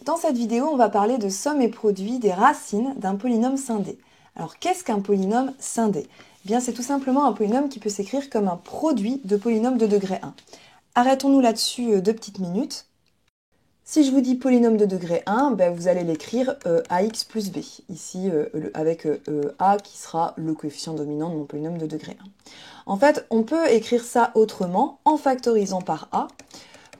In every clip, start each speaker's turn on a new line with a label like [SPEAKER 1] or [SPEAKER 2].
[SPEAKER 1] Dans cette vidéo, on va parler de somme et produit des racines d'un polynôme scindé. Alors, qu'est-ce qu'un polynôme scindé? Eh bien, c'est tout simplement un polynôme qui peut s'écrire comme un produit de polynômes de degré 1. Arrêtons-nous là-dessus 2 petites minutes. Si je vous dis polynôme de degré 1, ben, vous allez l'écrire ax plus b, ici avec a qui sera le coefficient dominant de mon polynôme de degré 1. En fait, on peut écrire ça autrement en factorisant par a.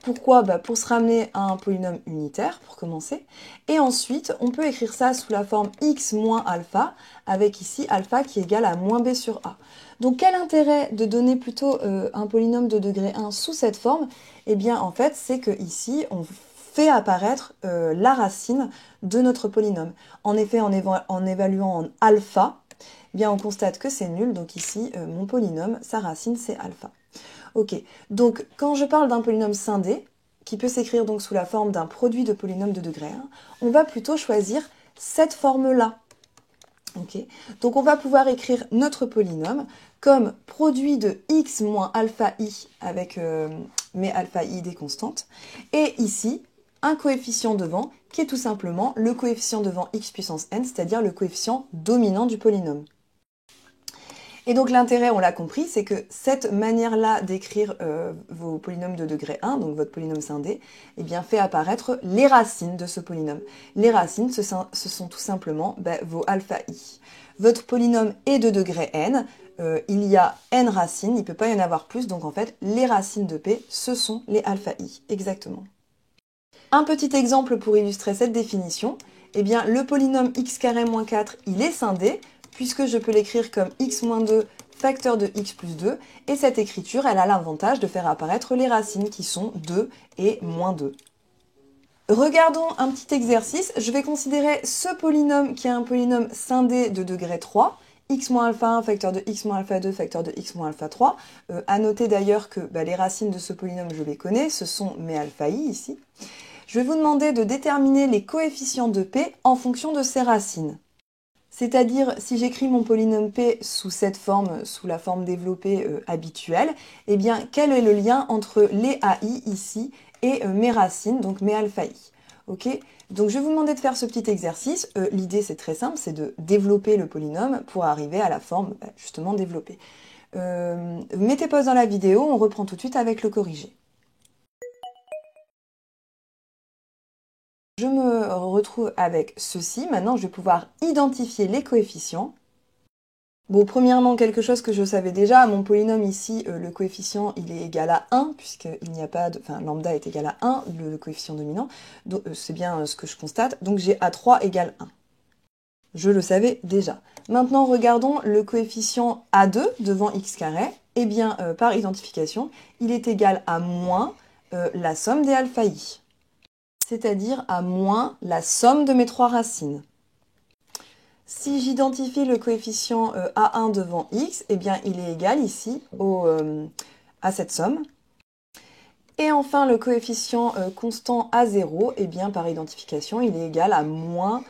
[SPEAKER 1] Pourquoi? Pour se ramener à un polynôme unitaire, pour commencer. Et ensuite, on peut écrire ça sous la forme x moins alpha, avec ici alpha qui est égal à moins b sur a. Donc quel intérêt de donner plutôt un polynôme de degré 1 sous cette forme? Eh bien, en fait, c'est que ici, on fait apparaître la racine de notre polynôme. En effet, en évaluant en alpha, eh bien, on constate que c'est nul. Donc ici, mon polynôme, sa racine, c'est alpha. Ok, donc quand je parle d'un polynôme scindé, qui peut s'écrire donc sous la forme d'un produit de polynôme de degré 1, on va plutôt choisir cette forme-là. Ok, donc on va pouvoir écrire notre polynôme comme produit de x moins alpha i avec mes alpha i des constantes, et ici un coefficient devant qui est tout simplement le coefficient devant x puissance n, c'est-à-dire le coefficient dominant du polynôme. Et donc l'intérêt, on l'a compris, c'est que cette manière-là d'écrire vos polynômes de degré 1, donc votre polynôme scindé, eh bien, fait apparaître les racines de ce polynôme. Les racines, ce sont tout simplement vos alpha i. Votre polynôme est de degré n, il y a n racines, il ne peut pas y en avoir plus, donc en fait, les racines de p, ce sont les alpha i, exactement. Un petit exemple pour illustrer cette définition, eh bien, le polynôme x carré moins 4, il est scindé, puisque je peux l'écrire comme x moins 2 facteur de x plus 2, et cette écriture, elle a l'avantage de faire apparaître les racines qui sont 2 et moins 2. Regardons un petit exercice, je vais considérer ce polynôme qui est un polynôme scindé de degré 3, x moins alpha 1 facteur de x moins alpha 2 facteur de x moins alpha 3. À noter d'ailleurs que les racines de ce polynôme, je les connais, ce sont mes alpha i ici. Je vais vous demander de déterminer les coefficients de p en fonction de ces racines. C'est-à-dire, si j'écris mon polynôme p sous cette forme, sous la forme développée habituelle, eh bien, quel est le lien entre les ai ici et mes racines, donc mes alpha i? Ok? Donc, je vais vous demander de faire ce petit exercice. L'idée, c'est très simple, c'est de développer le polynôme pour arriver à la forme, justement, développée. Mettez pause dans la vidéo, on reprend tout de suite avec le corrigé. Je me retrouve avec ceci. Maintenant, je vais pouvoir identifier les coefficients. Bon, premièrement, quelque chose que je savais déjà, mon polynôme ici, le coefficient, il est égal à 1, puisqu'il n'y a pas de... Enfin, lambda est égal à 1, le coefficient dominant. Donc, c'est bien ce que je constate. Donc, j'ai A3 égale 1. Je le savais déjà. Maintenant, regardons le coefficient A2 devant x carré. Eh bien, par identification, il est égal à moins la somme des alpha i, c'est-à-dire à moins la somme de mes trois racines. Si j'identifie le coefficient A1 devant x, eh bien il est égal ici à cette somme. Et enfin le coefficient constant A0, eh bien par identification, il est égal à moins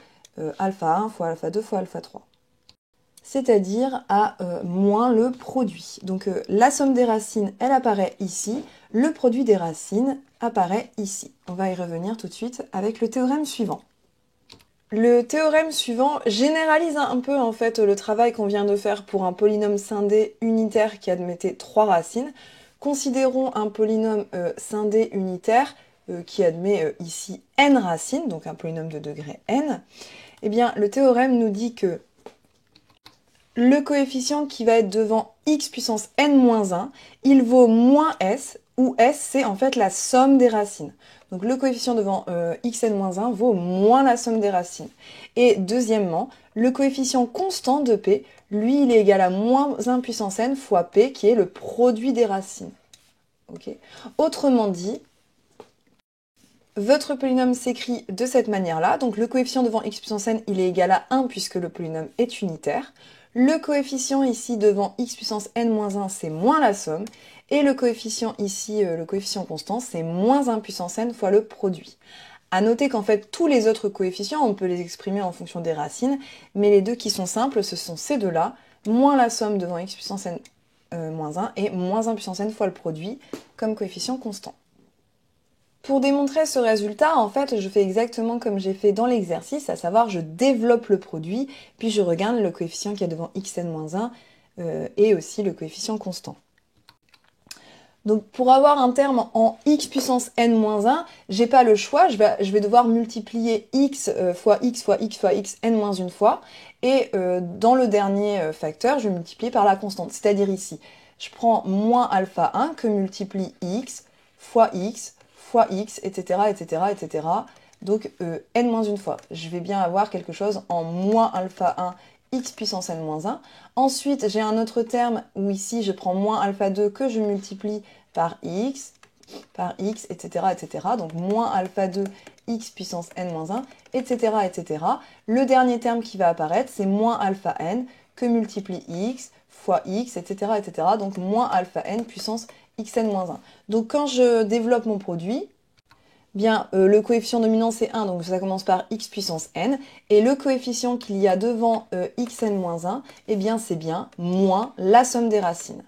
[SPEAKER 1] alpha 1 fois alpha 2 fois alpha 3. C'est-à-dire à moins le produit. Donc la somme des racines, elle apparaît ici. Le produit des racines apparaît ici. On va y revenir tout de suite avec le théorème suivant. Le théorème suivant généralise un peu en fait le travail qu'on vient de faire pour un polynôme scindé unitaire qui admettait 3 racines. Considérons un polynôme scindé unitaire qui admet ici n racines, donc un polynôme de degré n. Eh bien, le théorème nous dit que le coefficient qui va être devant x puissance n-1, il vaut moins s, où s c'est en fait la somme des racines. Donc le coefficient devant xn-1 vaut moins la somme des racines. Et deuxièmement, le coefficient constant de p, lui, il est égal à moins 1 puissance n fois p, qui est le produit des racines. Okay. Autrement dit, votre polynôme s'écrit de cette manière-là. Donc le coefficient devant x puissance n, il est égal à 1 puisque le polynôme est unitaire. Le coefficient ici devant x puissance n-1, c'est moins la somme. Et le coefficient ici, le coefficient constant, c'est moins 1 puissance n fois le produit. À noter qu'en fait, tous les autres coefficients, on peut les exprimer en fonction des racines, mais les deux qui sont simples, ce sont ces deux-là, moins la somme devant x puissance n-1 et moins 1 puissance n fois le produit comme coefficient constant. Pour démontrer ce résultat, en fait, je fais exactement comme j'ai fait dans l'exercice, à savoir je développe le produit, puis je regarde le coefficient qu'il y a devant xn-1 et aussi le coefficient constant. Donc pour avoir un terme en x puissance n-1, j'ai pas le choix, je vais devoir multiplier x fois x fois x fois x n-1 fois, et dans le dernier facteur, je vais multiplier par la constante, c'est-à-dire ici, je prends moins alpha 1 que multiplie x, etc., etc., etc. Donc n-1 fois, je vais bien avoir quelque chose en moins alpha 1 x puissance n-1. Ensuite, j'ai un autre terme où ici, je prends moins alpha 2 que je multiplie par x, etc., etc. Donc moins alpha 2 x puissance n-1, etc., etc. Le dernier terme qui va apparaître, c'est moins alpha n que multiplie x fois x, etc., etc. Donc moins alpha n puissance xn-1. Donc quand je développe mon produit, bien, le coefficient dominant c'est 1, donc ça commence par x puissance n, et le coefficient qu'il y a devant xn-1, eh bien c'est bien moins la somme des racines.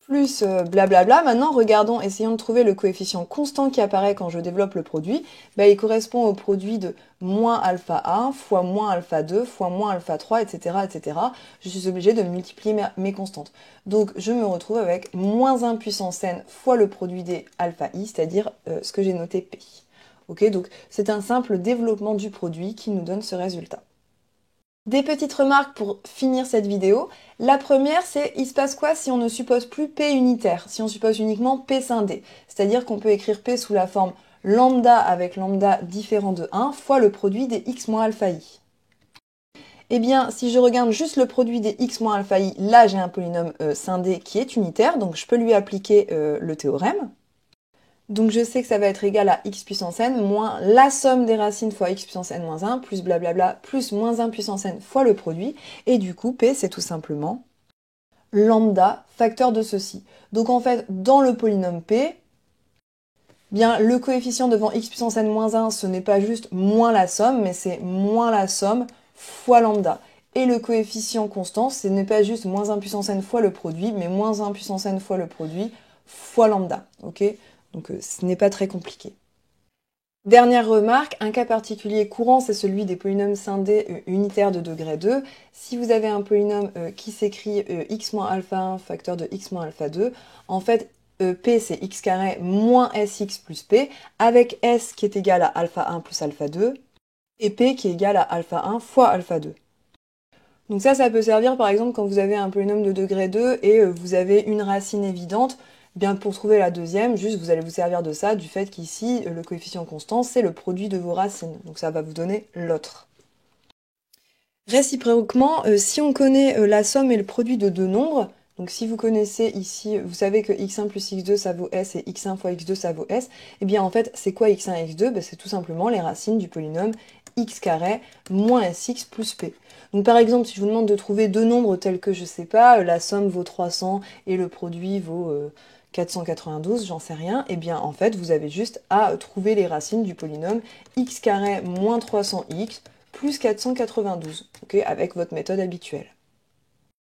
[SPEAKER 1] Plus blablabla, maintenant regardons, essayons de trouver le coefficient constant qui apparaît quand je développe le produit. Bah, il correspond au produit de moins alpha 1 fois moins alpha 2 fois moins alpha 3, etc., etc. Je suis obligée de multiplier mes constantes. Donc je me retrouve avec moins 1 puissance n fois le produit des alpha i, c'est-à-dire ce que j'ai noté p. Ok, donc c'est un simple développement du produit qui nous donne ce résultat. Des petites remarques pour finir cette vidéo. La première, c'est il se passe quoi si on ne suppose plus P unitaire, si on suppose uniquement P scindé. C'est-à-dire qu'on peut écrire P sous la forme lambda avec lambda différent de 1 fois le produit des x moins alpha i. Eh bien, si je regarde juste le produit des x moins alpha i, là j'ai un polynôme scindé qui est unitaire, donc je peux lui appliquer le théorème. Donc je sais que ça va être égal à x puissance n moins la somme des racines fois x puissance n moins 1 plus blablabla plus moins 1 puissance n fois le produit. Et du coup, p c'est tout simplement lambda facteur de ceci. Donc en fait, dans le polynôme p, bien le coefficient devant x puissance n moins 1, ce n'est pas juste moins la somme, mais c'est moins la somme fois lambda. Et le coefficient constant, ce n'est pas juste moins 1 puissance n fois le produit, mais moins 1 puissance n fois le produit fois lambda. Ok ? Donc ce n'est pas très compliqué. Dernière remarque, un cas particulier courant, c'est celui des polynômes scindés unitaires de degré 2. Si vous avez un polynôme qui s'écrit x moins alpha 1 facteur de x moins alpha 2, en fait, p c'est x carré moins sx plus p, avec s qui est égal à alpha 1 plus alpha 2, et p qui est égal à alpha 1 fois alpha 2. Donc ça peut servir par exemple quand vous avez un polynôme de degré 2 et vous avez une racine évidente. Bien pour trouver la deuxième, juste vous allez vous servir de ça, du fait qu'ici, le coefficient constant, c'est le produit de vos racines. Donc ça va vous donner l'autre. Réciproquement, si on connaît la somme et le produit de deux nombres, donc si vous connaissez ici, vous savez que x1 plus x2 ça vaut s et x1 fois x2 ça vaut s, et bien en fait c'est quoi x1 et x2? Ben, c'est tout simplement les racines du polynôme x carré moins sx plus p. Donc par exemple si je vous demande de trouver deux nombres tels que je sais pas, la somme vaut 300 et le produit vaut 492, j'en sais rien, et bien en fait vous avez juste à trouver les racines du polynôme x carré moins 300x plus 492, ok, avec votre méthode habituelle.